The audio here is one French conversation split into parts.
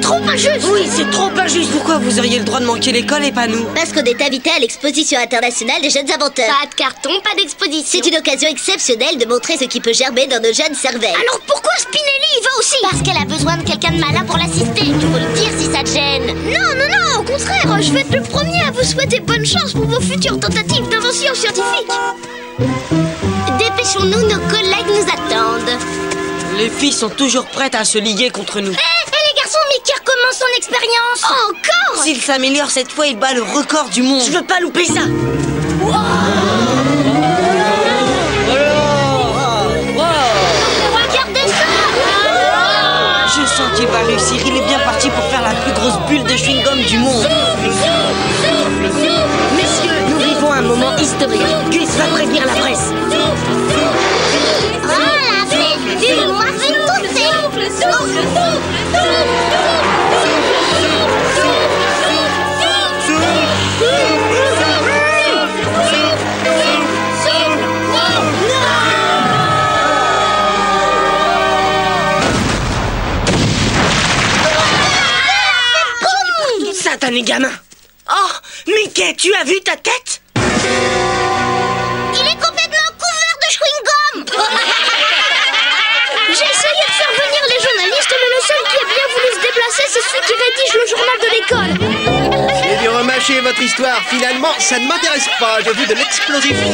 trop injuste. Oui, c'est trop injuste. Pourquoi vous auriez le droit de manquer l'école et pas nous? Parce qu'on est invité à l'exposition internationale des jeunes inventeurs. Pas de carton, pas d'exposition. C'est une occasion exceptionnelle de montrer ce qui peut germer dans nos jeunes cervelles. Alors pourquoi Spinelli y va aussi? Parce qu'elle a besoin de quelqu'un de malin pour l'assister. Il faut le dire si ça te gêne. Non, non, non, au contraire, je vais être le premier à vous souhaiter bonne chance pour vos futures tentatives d'invention scientifique. Dépêchons-nous, nos collègues nous attendent. Les filles sont toujours prêtes à se liguer contre nous. Hé, les garçons, Mickey recommence son expérience. Encore? S'il s'améliore cette fois, il bat le record du monde. Je veux pas louper ça. Regardez ça. Je sens qu'il va réussir. Il est bien parti pour faire la plus grosse bulle de chewing-gum du monde. Messieurs, nous vivons un moment historique. Gus va prévenir la presse. Ah, la fête du mois fait Satané gamin. Oh, Mickey, tu as vu ta tête? Il est complètement couvert de chewing-gum. J'ai essayé de faire venir les journalistes, mais le seul qui a bien voulu se déplacer, c'est celui qui rédige le journal de l'école. J'ai dû remâcher votre histoire. Finalement, ça ne m'intéresse pas. J'ai vu de l'explosif. Oh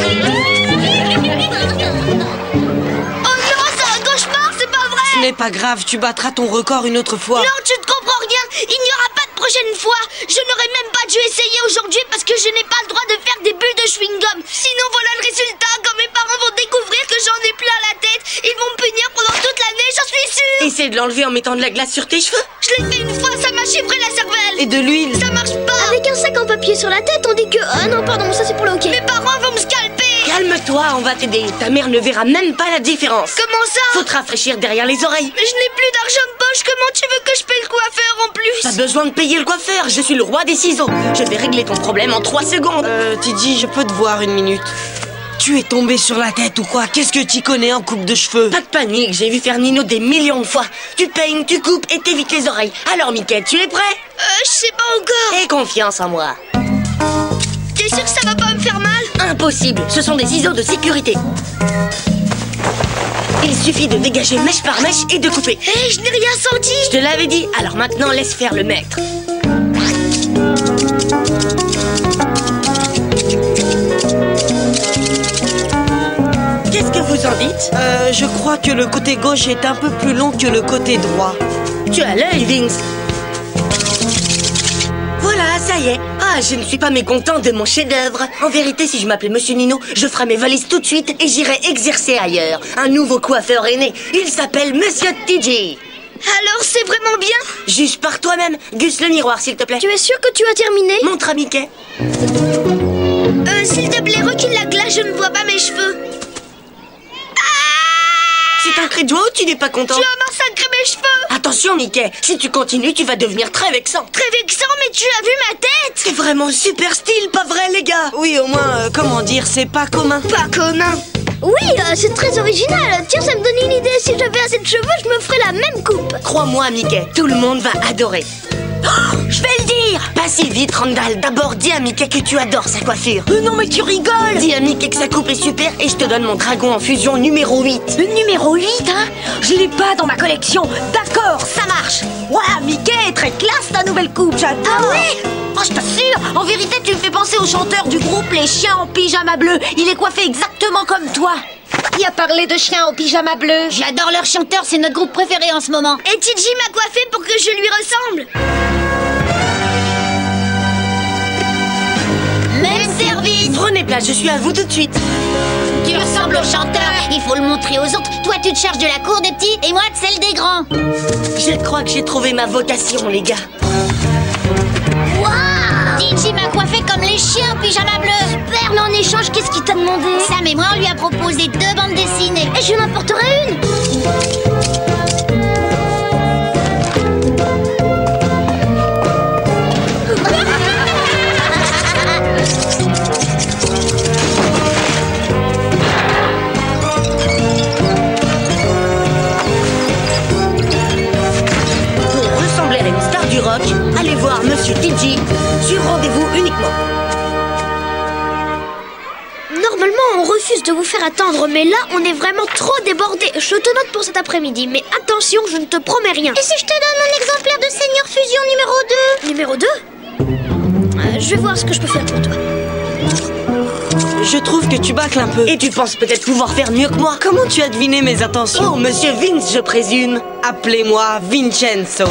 non, c'est un cauchemar, c'est pas vrai. Ce n'est pas grave, tu battras ton record une autre fois. Non, tu ne comprends rien. Il n'y aura pas de prochaine fois. Je n'aurais même pas dû essayer aujourd'hui parce que je n'ai pas le droit de faire des bulles de chewing-gum. Sinon, voilà le résultat. Quand mes parents vont découvrir que j'en ai plein la tête, ils vont me punir pendant toute l'année, j'en suis sûre. Essaie de l'enlever en mettant de la glace sur tes cheveux. Je l'ai fait une fois, ça m'a chiffré la cervelle. Et de l'huile. Ça marche pas. Avec un sac en papier sur la tête, on dit que... Ah non, pardon, ça c'est pour le hockey. Mes parents vont me scalper. Calme-toi, on va t'aider. Ta mère ne verra même pas la différence. Comment ça? Faut te rafraîchir derrière les oreilles. Mais je n'ai plus d'argent de poche. Comment tu veux que je paye le coiffeur en plus? Pas besoin de payer le coiffeur, je suis le roi des ciseaux. Je vais régler ton problème en 3 secondes. Tidi, je peux te voir une minute? Tu es tombé sur la tête ou quoi? Qu'est-ce que tu connais en coupe de cheveux? Pas de panique, j'ai vu faire Nino des millions de fois. Tu peignes, tu coupes et t'évites les oreilles. Alors, Mickey, tu es prêt? Je sais pas encore. Aie confiance en moi. T'es sûr que ça va pas me faire mal? Impossible, ce sont des ciseaux de sécurité. Il suffit de dégager mèche par mèche et de couper. Hé, je n'ai rien senti. Je te l'avais dit, alors maintenant laisse faire le maître. Qu'est-ce que vous en dites? Je crois que le côté gauche est un peu plus long que le côté droit. Tu as l'œil, Vince. Voilà, ça y est. Ah, je ne suis pas mécontent de mon chef-d'œuvre. En vérité, si je m'appelais Monsieur Nino, je ferais mes valises tout de suite et j'irais exercer ailleurs. Un nouveau coiffeur est né. Il s'appelle Monsieur Tiji. Alors, c'est vraiment bien? Juge par toi-même. Gus, le miroir, s'il te plaît. Tu es sûr que tu as terminé? Montre à Mickey. S'il te plaît, recule la glace, je ne vois pas mes cheveux. C'est un cri de joie ou tu n'es pas content? Tu as massacré mes cheveux. Attention, Mickey. Si tu continues, tu vas devenir très vexant. Très vexant, mais tu as vu ma tête? C'est vraiment super style, pas vrai, les gars? Oui, au moins, comment dire, c'est pas commun. Pas commun. Oui, c'est très original. Tiens, ça me donne une idée. Si j'avais assez de cheveux, je me ferais la même coupe. Crois-moi, Mickey, tout le monde va adorer. Oh, je vais le dire! Pas si vite, Randall. D'abord, dis à Mickey que tu adores sa coiffure. Non, mais tu rigoles! Dis à Mickey que sa coupe est super et je te donne mon dragon en fusion numéro 8. Le numéro 8, hein? Je l'ai pas dans ma collection. D'accord, ça marche. Waouh, Mickey, très classe ta nouvelle coupe, j'adore. Ah ouais? Oh, je t'assure, en vérité, tu me fais penser au chanteur du groupe Les Chiens en pyjama bleu. Il est coiffé exactement comme toi. Qui a parlé de chiens au pyjama bleu? J'adore leur chanteur, c'est notre groupe préféré en ce moment. Et Tiji m'a coiffé pour que je lui ressemble. Même service. Prenez place, je suis à vous tout de suite. Tu ressembles au chanteur, il faut le montrer aux autres. Toi, tu te charges de la cour des petits et moi de celle des grands. Je crois que j'ai trouvé ma vocation, les gars. Waouh! Tiji m'a coiffé comme les chiens au pyjama bleu. Super, mais en échange, qu'est-ce qu'il t'a demandé? Sam et moi, on lui a proposé 2 bandes dessinées. Et je lui en apporterai une. Pour ressembler à une star du du rock, allez voir Monsieur TG sur rendez-vous uniquement. Normalement, on refuse de vous faire attendre, mais là, on est vraiment trop débordés. Je te note pour cet après-midi, mais attention, je ne te promets rien. Et si je te donne un exemplaire de Seigneur Fusion numéro 2? Numéro 2 Je vais voir ce que je peux faire pour toi. Je trouve que tu bâcles un peu. Et tu penses peut-être pouvoir faire mieux que moi. Comment tu as deviné mes intentions? Oh, Monsieur Vince, je présume. Appelez-moi Vincenzo.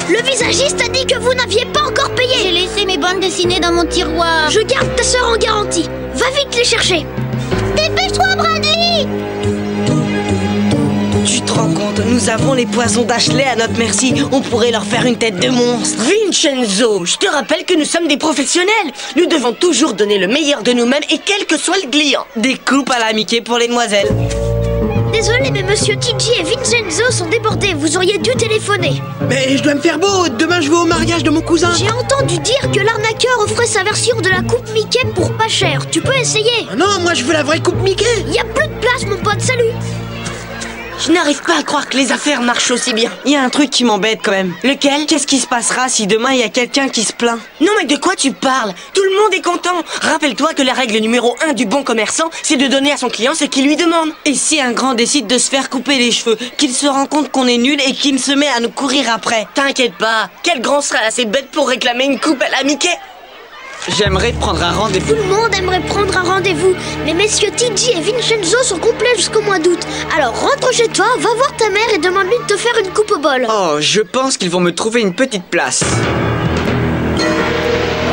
Le visagiste a dit que vous n'aviez pas encore payé. J'ai laissé mes bandes dessinées dans mon tiroir. Je garde ta sœur en garantie. Va vite les chercher. Dépêche-toi, Bradley! Tu te rends compte, nous avons les poisons d'Ashley à notre merci. On pourrait leur faire une tête de monstre. Vincenzo, je te rappelle que nous sommes des professionnels. Nous devons toujours donner le meilleur de nous-mêmes et quel que soit le client. Des coupes à la Mickey pour les demoiselles. Désolé, mais Monsieur TG et Vincenzo sont débordés. Vous auriez dû téléphoner. Mais je dois me faire beau, demain je vais au mariage de mon cousin. J'ai entendu dire que l'arnaqueur offrait sa version de la coupe Mickey pour pas cher. Tu peux essayer. Ah non, moi je veux la vraie coupe Mickey. Y a plus de place, mon pote. Salut. Je n'arrive pas à croire que les affaires marchent aussi bien. Il y a un truc qui m'embête quand même. Lequel? Qu'est-ce qui se passera si demain il y a quelqu'un qui se plaint? Non mais de quoi tu parles? Tout le monde est content. Rappelle-toi que la règle numéro 1 du bon commerçant, c'est de donner à son client ce qu'il lui demande. Et si un grand décide de se faire couper les cheveux, qu'il se rend compte qu'on est nul et qu'il se met à nous courir après? T'inquiète pas, quel grand sera assez bête pour réclamer une coupe à la Mickey? J'aimerais prendre un rendez-vous. Tout le monde aimerait prendre un rendez-vous, mais messieurs TG et Vincenzo sont complets jusqu'au mois d'août. Alors rentre chez toi, va voir ta mère et demande-lui de te faire une coupe au bol. Oh, je pense qu'ils vont me trouver une petite place.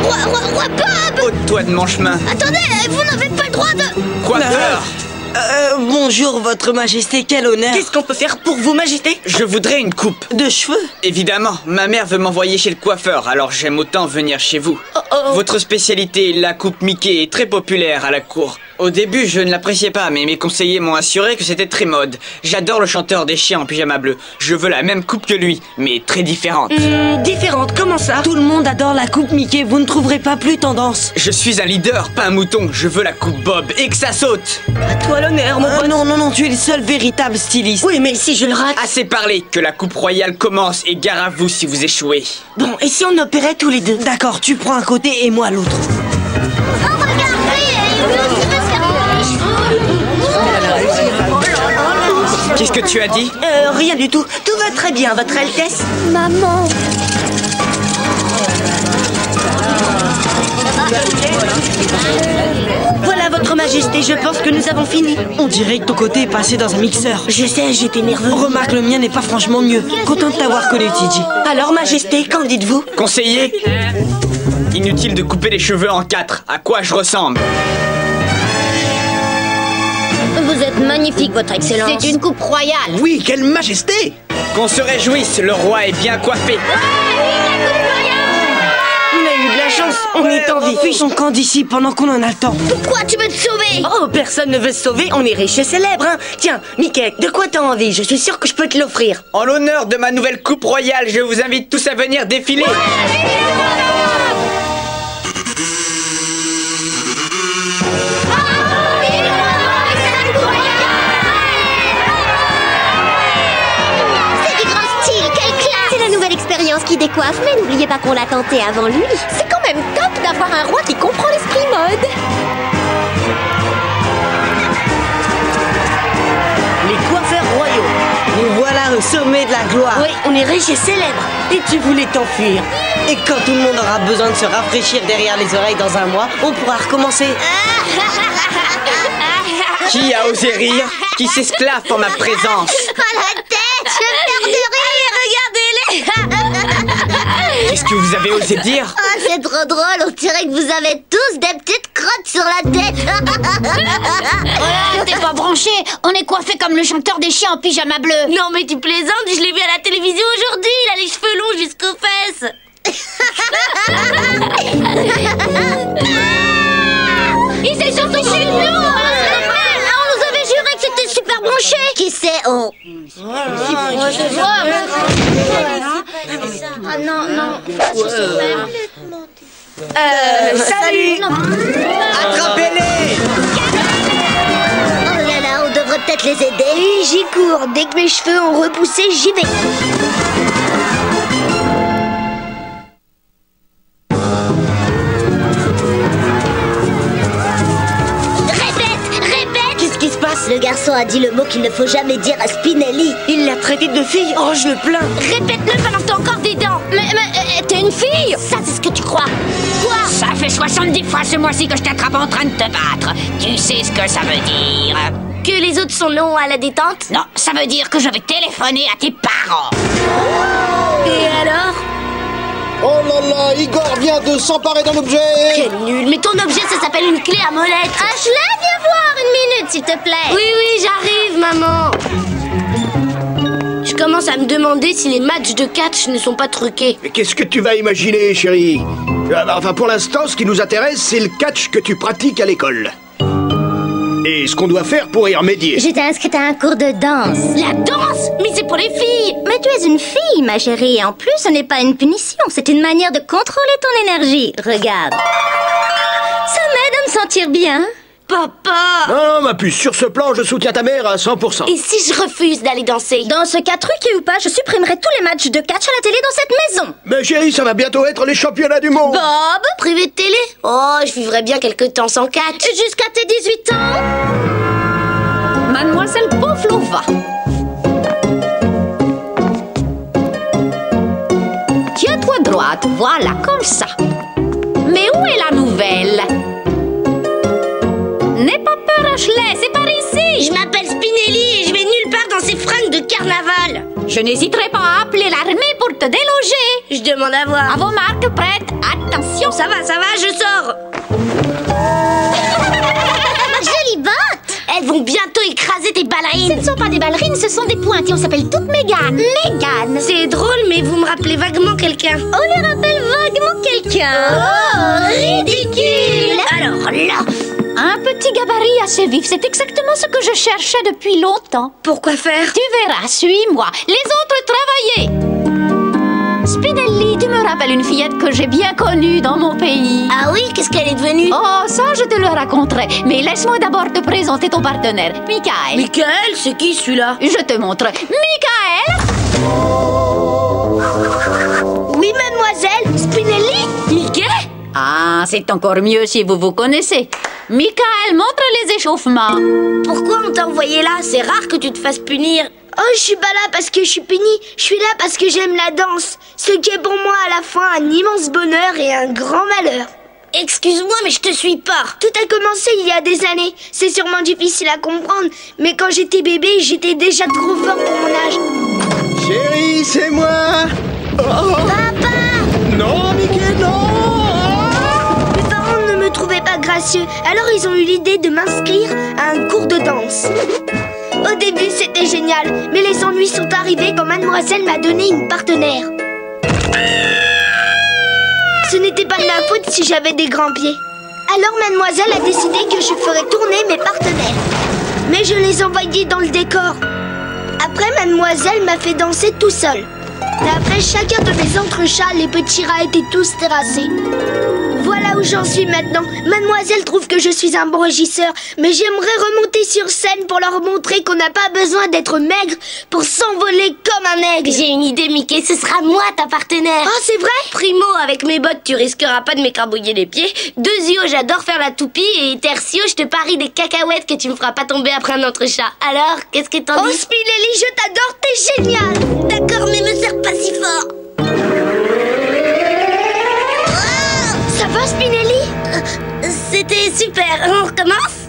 Roi Bob! Ôte-toi de mon chemin. Attendez, vous n'avez pas le droit de... Coiffeur! Bonjour, votre majesté, quel honneur. Qu'est-ce qu'on peut faire pour vous, majesté? Je voudrais une coupe. De cheveux? Évidemment, ma mère veut m'envoyer chez le coiffeur, alors j'aime autant venir chez vous. Votre spécialité, la coupe Mickey, est très populaire à la cour. Au début, je ne l'appréciais pas, mais mes conseillers m'ont assuré que c'était très mode. J'adore le chanteur des chiens en pyjama bleu. Je veux la même coupe que lui, mais très différente. Différente, comment ça? Tout le monde adore la coupe Mickey, vous ne trouverez pas plus tendance. Je suis un leader, pas un mouton. Je veux la coupe Bob et que ça saute. À toi l'honneur, mon pote. Non, tu es le seul véritable styliste. Oui, mais si je le rate... Assez parlé, que la coupe royale commence et gare à vous si vous échouez. Bon, et si on opérait tous les deux? D'accord, tu prends un côté et moi l'autre. Oh, regardez, lui aussi veut se faire les cheveux. Qu'est-ce que tu as dit? Rien du tout. Tout va très bien, votre Altesse. Maman... Voilà, votre majesté, je pense que nous avons fini. On dirait que ton côté est passé dans un mixeur. Je sais, j'étais nerveux. Remarque, le mien n'est pas franchement mieux. Content de t'avoir connu, TG. Alors, majesté, qu'en dites-vous? Conseiller? Inutile de couper les cheveux en 4. À quoi je ressemble? Vous êtes magnifique, votre excellence. C'est une coupe royale. Oui, quelle majesté. Qu'on se réjouisse, le roi est bien coiffé. On a eu de la chance, on est en vie. Fuis son camp d'ici pendant qu'on en a le temps. Pourquoi tu veux te sauver? Oh, personne ne veut se sauver, on est riche et célèbre, hein. Tiens, Mickey, de quoi t'as envie? Je suis sûr que je peux te l'offrir. En l'honneur de ma nouvelle coupe royale, je vous invite tous à venir défiler. C'est du grand style, quelle classe! C'est la nouvelle expérience qui décoiffe, mais n'oubliez pas qu'on l'a tenté avant lui. C'est quand même top d'avoir un roi qui comprend l'esprit mode. Les coiffeurs royaux. Nous voilà au sommet de la gloire. Oui, on est riche et célèbre. Et tu voulais t'enfuir. Et quand tout le monde aura besoin de se rafraîchir derrière les oreilles dans un mois, on pourra recommencer. Qui a osé rire? Qui s'esclave pour ma présence? Oh la tête, je perds de rire. Regardez-les. Qu'est-ce que vous avez osé dire? Oh, c'est trop drôle, on dirait que vous avez tous des petites crottes sur la tête. T'es pas branché, on est coiffé comme le chanteur des chiens en pyjama bleu. Non mais tu plaisantes, je l'ai vu à la télévision aujourd'hui, il a les cheveux longs jusqu'aux fesses. Il s'est surtout chez nous. On nous avait juré que c'était super branché. Qui c'est? Oh non. Salut. Attrapez-les! Oh là là, on devrait devrais peut-être les aider. Et j'y cours. Dès que mes cheveux ont repoussé, j'y vais. Le garçon a dit le mot qu'il ne faut jamais dire à Spinelli. Il l'a traité de fille. Oh, je le plains. Répète-le pendant que t'as encore des dents. Mais t'es une fille? Ça, c'est ce que tu crois. Quoi? Ça fait 70 fois ce mois-ci que je t'attrape en train de te battre. Tu sais ce que ça veut dire? Que les autres sont longs à la détente? Non, ça veut dire que je vais téléphoner à tes parents. Et alors? Oh là là, Igor vient de s'emparer d'un objet. Quel nul. Mais ton objet, ça s'appelle une clé à molette. Ashley, viens voir une minute, s'il te plaît. Oui, j'arrive, maman. Je commence à me demander si les matchs de catch ne sont pas truqués. Mais qu'est-ce que tu vas imaginer, chérie? Enfin, pour l'instant, ce qui nous intéresse, c'est le catch que tu pratiques à l'école. Et ce qu'on doit faire pour y remédier. Je t'ai inscrite à un cours de danse. La danse? Mais c'est pour les filles. Mais tu es une fille, ma chérie, et en plus, ce n'est pas une punition, c'est une manière de contrôler ton énergie. Regarde. Ça m'aide à me sentir bien. Papa. Non, ma puce, sur ce plan, je soutiens ta mère à 100%. Et si je refuse d'aller danser? Dans ce cas, truqué ou pas, je supprimerai tous les matchs de catch à la télé dans cette maison. Mais chérie, ça va bientôt être les championnats du monde. Bob, privé de télé? Oh, je vivrais bien quelque temps sans catch. Jusqu'à tes 18 ans. Mademoiselle Pavlova. Tiens-toi droite, voilà, comme ça. Mais où est la nouvelle? N'aie pas peur, Ashley, c'est par ici. Je m'appelle Spinelli et je vais nulle part dans ces fringues de carnaval. Je n'hésiterai pas à appeler l'armée pour te déloger. Je demande à voir. À vos marques prêtes, attention. Ça va, je sors. Jolie botte. Elles vont bientôt écraser tes Ce ballerines. ne sont pas des ballerines, ce sont des pointes et on s'appelle toutes Mégane. Mégane. C'est drôle, mais vous me rappelez vaguement quelqu'un. On les rappelle vaguement quelqu'un. Oh, ridicule. Alors là, Un petit gabarit assez vif, c'est exactement ce que je cherchais depuis longtemps. pourquoi faire? Tu verras, suis-moi. Les autres, travaillez. Spinelli, tu me rappelles une fillette que j'ai bien connue dans mon pays. Ah oui, qu'est-ce qu'elle est devenue? Oh, ça, je te le raconterai. Mais laisse-moi d'abord te présenter ton partenaire, Michael. Michael, c'est qui celui-là? Je te montre. Michael! Oui, mademoiselle, Spinelli? Mickey? Ah, c'est encore mieux si vous vous connaissez. Michael, montre les échauffements. Pourquoi on t'a envoyé là? C'est rare que tu te fasses punir. Oh, je suis pas là parce que je suis punie. Je suis là parce que j'aime la danse. Ce qui est pour moi à la fois un immense bonheur et un grand malheur. Excuse-moi, mais je te suis pas. Tout a commencé il y a des années. C'est sûrement difficile à comprendre, mais quand j'étais bébé, j'étais déjà trop fort pour mon âge. Chérie, c'est moi. Oh. Papa! Non, Mickey, non. Mes parents ne me trouvaient pas gracieux, alors ils ont eu l'idée de m'inscrire à un cours de danse. Au début, c'était génial, mais les ennuis sont arrivés quand mademoiselle m'a donné une partenaire. Ce n'était pas de ma faute si j'avais des grands pieds. Alors mademoiselle a décidé que je ferais tourner mes partenaires. Mais je les envoyais dans le décor. Après, mademoiselle m'a fait danser tout seul. Et après chacun de mes entrechats, les petits rats étaient tous terrassés. Voilà où j'en suis maintenant. Mademoiselle trouve que je suis un bon régisseur, mais j'aimerais remonter sur scène pour leur montrer qu'on n'a pas besoin d'être maigre pour s'envoler comme un aigle. J'ai une idée, Mickey, ce sera moi ta partenaire. Oh, c'est vrai? Primo, avec mes bottes, tu risqueras pas de m'écarbouiller les pieds. Deuxio, j'adore faire la toupie. Et tertio, je te parie des cacahuètes que tu me feras pas tomber après un entrechat. Alors, qu'est-ce que t'en dis? Oh, Spinelli, je t'adore, t'es génial. D'accord, mais me serre pas si fort. Ça va, Spinelli? C'était super. On recommence?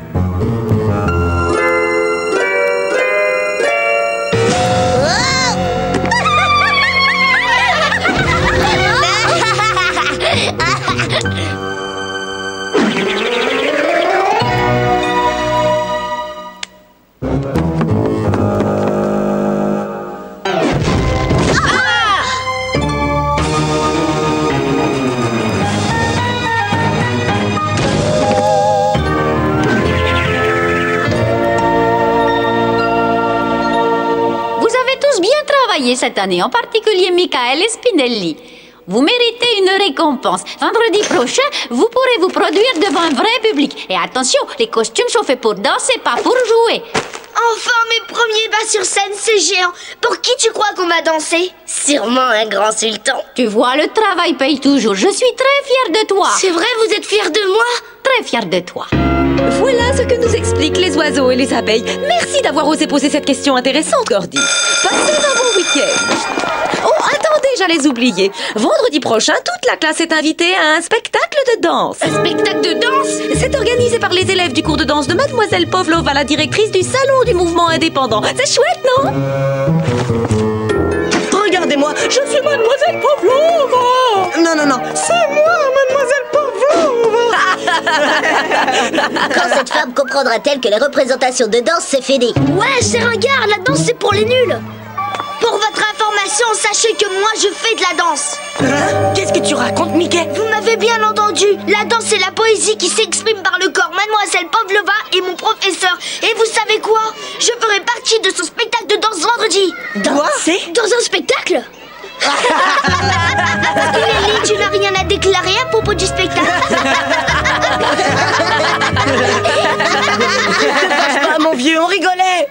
Cette année, en particulier Michael et Spinelli. Vous méritez une récompense. Vendredi prochain, vous pourrez vous produire devant un vrai public. Et attention, les costumes sont faits pour danser, pas pour jouer. Enfin, mes premiers pas sur scène, c'est géant. Pour qui tu crois qu'on va danser? Sûrement un grand sultan. Tu vois, le travail paye toujours. Je suis très fière de toi. C'est vrai, vous êtes fiers de moi? Très fière de toi. Voilà ce que nous expliquent les oiseaux et les abeilles. Merci d'avoir osé poser cette question intéressante, Cordy. Passez un bon week-end. Oh, attendez, j'allais oublier. Vendredi prochain, toute la classe est invitée à un spectacle de danse. Un spectacle de danse? C'est organisé par les élèves du cours de danse de Mademoiselle Pavlova, la directrice du salon du mouvement indépendant. C'est chouette, non? Regardez-moi, je suis Mademoiselle Pavlova. Non, c'est moi, Mademoiselle Pavlova. Quand cette femme comprendra-t-elle que les représentations de danse, c'est fini? Ouais, c'est ringard, la danse c'est pour les nuls. Pour votre information, sachez que moi je fais de la danse. Hein? Qu'est-ce que tu racontes, Mickey? Vous m'avez bien entendu, la danse c'est la poésie qui s'exprime par le corps. Mademoiselle Pavlova est mon professeur. Et vous savez quoi? Je ferai partie de son spectacle de danse vendredi. Danser? Dans un spectacle? Lily, tu n'as rien à déclarer à propos du spectacle? Pas mon vieux, on rigolait.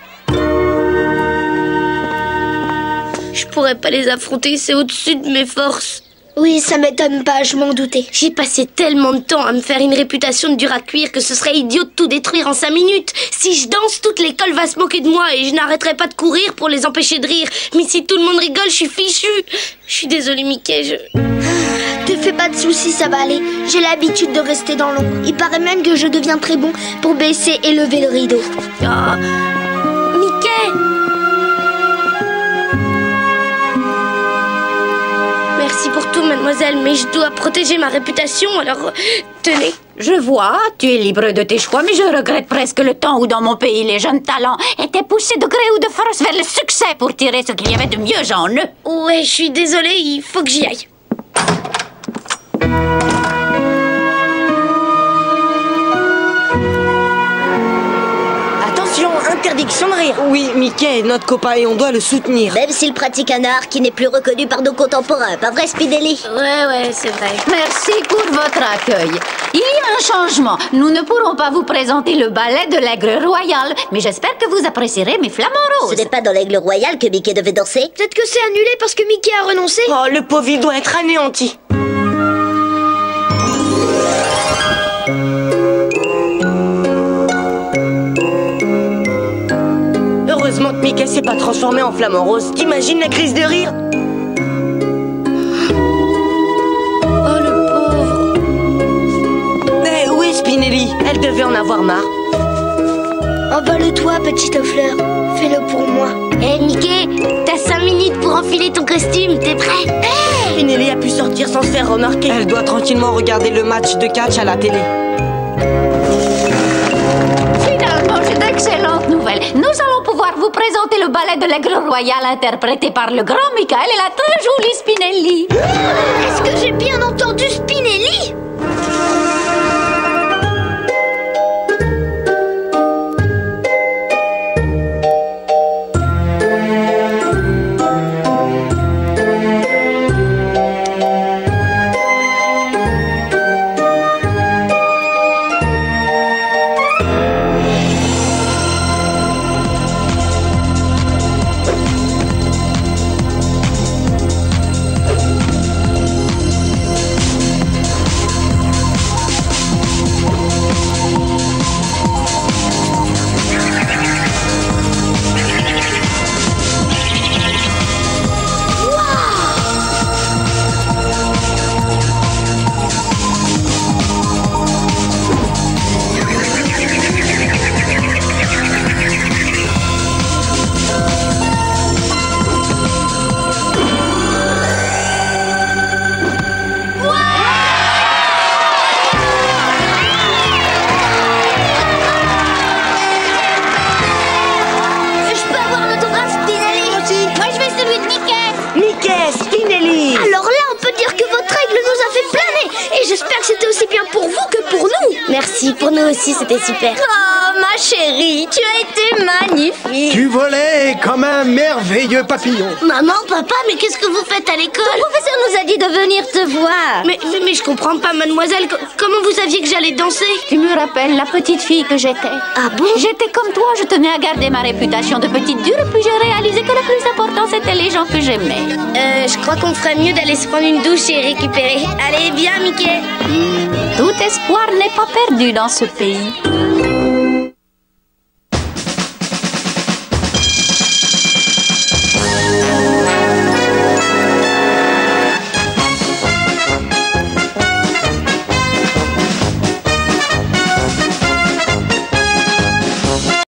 Je pourrais pas les affronter, c'est au-dessus de mes forces. Oui, ça m'étonne pas, je m'en doutais. J'ai passé tellement de temps à me faire une réputation de dur à cuire que ce serait idiot de tout détruire en 5 minutes. Si je danse, toute l'école va se moquer de moi et je n'arrêterai pas de courir pour les empêcher de rire. Mais si tout le monde rigole, je suis fichu. Je suis désolée, Mickey, Te fais pas de soucis, ça va aller. J'ai l'habitude de rester dans l'ombre. Il paraît même que je deviens très bon pour baisser et lever le rideau. Oh. Mickey! Merci pour tout, mademoiselle, mais je dois protéger ma réputation, alors tenez. Je vois, tu es libre de tes choix, mais je regrette presque le temps où dans mon pays les jeunes talents étaient poussés de gré ou de force vers le succès pour tirer ce qu'il y avait de mieux en eux. Ouais, je suis désolée, il faut que j'y aille. Attention, interdiction de rire. Oui, Mickey est notre copain et on doit le soutenir. Même s'il pratique un art qui n'est plus reconnu par nos contemporains, pas vrai, Spinelli? Ouais, c'est vrai. Merci pour votre accueil. Il y a un changement. Nous ne pourrons pas vous présenter le ballet de l'Aigle Royal, mais j'espère que vous apprécierez mes flamants Ce roses. n'est pas dans l'Aigle Royal que Mickey devait danser? Peut-être que c'est annulé parce que Mickey a renoncé. Oh, le pauvre, il doit être anéanti. Heureusement que Mickey s'est pas transformé en flamant rose. T'imagines la crise de rire? Oh, le pauvre. Mais où est Spinelli? Elle devait en avoir marre. Envole-toi, petite fleur. Fais-le pour moi. Hé, Mickey, t'as 5 minutes pour enfiler ton costume. T'es prêt? Hey! Spinelli a pu sortir sans se faire remarquer. Elle doit tranquillement regarder le match de catch à la télé. Finalement, j'ai d'excellentes nouvelles. Nous allons pouvoir vous présenter le ballet de l'Aigle Royal interprété par le grand Michael et la très jolie Spinelli. Est-ce que j'ai bien entendu Spinelli? Spinelli! Alors là, on peut dire que votre règle nous a fait planer. Et j'espère que c'était aussi bien pour vous que pour nous. Merci, pour nous aussi, c'était super. Oh, ma chérie, tu as été magnifique. Tu volais comme un merveilleux papillon. Maman, papa, mais qu'est-ce que vous faites à l'école? Le professeur nous a dit de venir te voir. Mais je comprends pas, mademoiselle. Comment vous saviez que j'allais danser? Tu me rappelles la petite fille que j'étais. Ah bon? J'étais comme toi, je tenais à garder ma réputation de petite dure, puis j'ai réalisé que le plus important, c'était les gens que j'aimais. Je crois qu'on ferait mieux d'aller se prendre une douche et récupérer. Allez, viens, Mickey. Tout espoir n'est pas perdu dans ce pays.